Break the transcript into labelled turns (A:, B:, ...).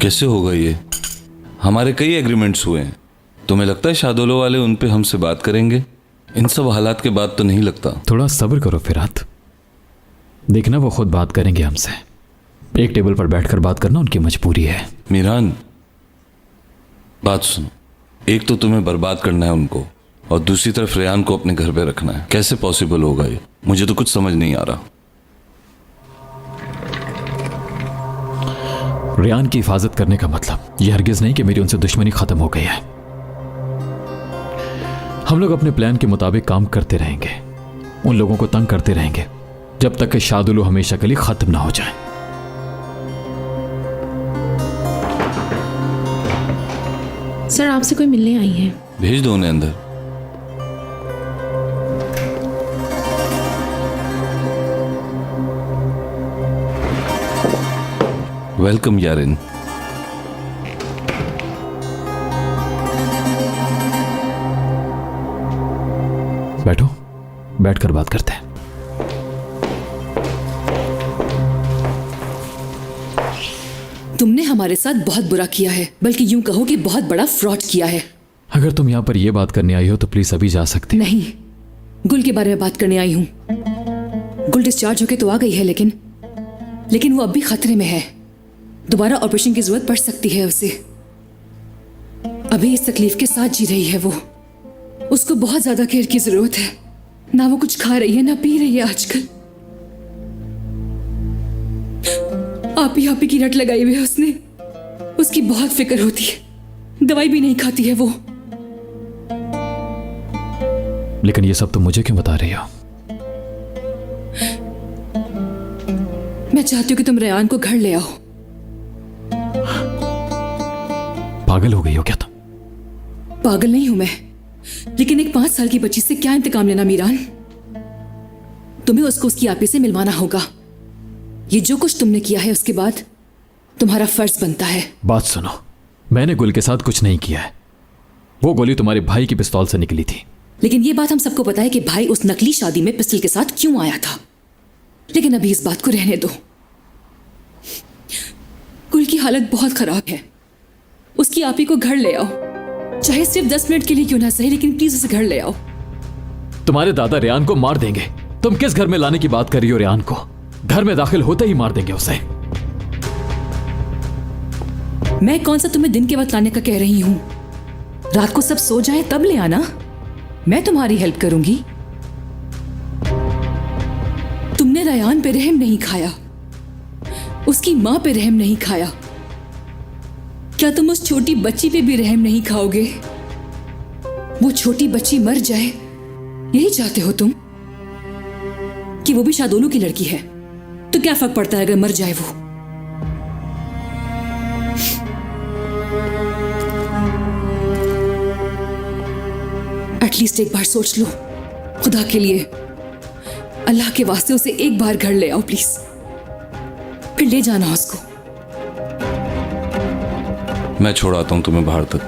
A: कैसे होगा ये? हमारे कई एग्रीमेंट्स हुए हैं। तुम्हें लगता है शादोलो वाले उन पे हमसे बात करेंगे? इन सब हालात के बाद तो नहीं लगता।
B: थोड़ा सब्र करो फिरात, देखना वो खुद बात करेंगे हमसे। एक टेबल पर बैठकर बात करना उनकी मजबूरी है।
A: मीरान, बात सुनो। एक तो तुम्हें बर्बाद करना है उनको, और दूसरी तरफ रेहान को अपने घर पे रखना है। कैसे पॉसिबल होगा ये? मुझे तो कुछ समझ नहीं आ रहा।
B: रेहान की हिफाजत करने का मतलब यह हरगिज नहीं कि मेरी उनसे दुश्मनी खत्म हो गई है। हम लोग अपने प्लान के मुताबिक काम करते रहेंगे, उन लोगों को तंग करते रहेंगे जब तक कि शादुलू हमेशा के लिए खत्म ना हो जाए।
C: सर, आपसे कोई मिलने आई है।
A: भेज दो उन्हें अंदर। वेलकम यारिन।
B: बैठो, बैठकर बात करते हैं।
D: तुमने हमारे साथ बहुत बुरा किया है, बल्कि यूं कहो कि बहुत बड़ा फ्रॉड किया है।
B: अगर तुम यहां पर यह बात करने आई हो तो प्लीज अभी जा सकते।
D: नहीं, गुल के बारे में बात करने आई हूं। गुल डिस्चार्ज होके तो आ गई है, लेकिन वो अब भी खतरे में है। दोबारा ऑपरेशन की जरूरत पड़ सकती है उसे। अभी इस तकलीफ के साथ जी रही है वो। उसको बहुत ज्यादा केयर की जरूरत है। ना वो कुछ खा रही है, ना पी रही है आजकल। आप ही की रट लगाई हुई है उसने। उसकी बहुत फिक्र होती है, दवाई भी नहीं खाती है वो।
B: लेकिन ये सब तुम मुझे क्यों बता रही हो?
D: मैं चाहती हूँ कि तुम रेहान को घर ले आओ।
B: पागल हो गई हो क्या तुम?
D: पागल नहीं हूं मैं, लेकिन एक 5 साल की बच्ची से क्या इंतकाम लेना मीरान? तुम्हें उसको उसकी आपी से मिलवाना होगा। ये जो कुछ तुमने किया है उसके बाद तुम्हारा फर्ज बनता है।
B: बात सुनो, मैंने गुल के साथ कुछ नहीं किया है। वो गोली तुम्हारे भाई की पिस्तौल से निकली थी।
D: लेकिन ये बात हम सबको पता है कि भाई उस नकली शादी में पिस्टल के साथ क्यों आया था। लेकिन अभी इस बात को रहने दो। गुल की हालत बहुत खराब है। उसकी आपी को घर ले आओ, चाहे सिर्फ 10 मिनट के लिए क्यों ना सही, लेकिन प्लीज उसे घर ले आओ।
B: तुम्हारे दादा रेहान को मार देंगे। तुम किस घर में लाने की बात कर रही हो? रेहान को घर में दाखिल होते ही मार देंगे उसे।
D: मैं कौन सा तुम्हें दिन के वक्त लाने का कह रही हूं? रात को सब सो जाए तब ले आना, मैं तुम्हारी हेल्प करूंगी। तुमने रेहान पे रहम नहीं खाया, उसकी मां पे रहम नहीं खाया। क्या तुम उस छोटी बच्ची पे भी रहम नहीं खाओगे? वो छोटी बच्ची मर जाए, यही चाहते हो तुम? कि वो भी शादोलू की लड़की है, तो क्या फर्क पड़ता है अगर मर जाए वो? एटलीस्ट एक बार सोच लो, खुदा के लिए, अल्लाह के वास्ते उसे एक बार घर ले आओ प्लीज। फिर ले जाना उसको।
A: मैं छोड़ आता हूं तुम्हें बाहर तक।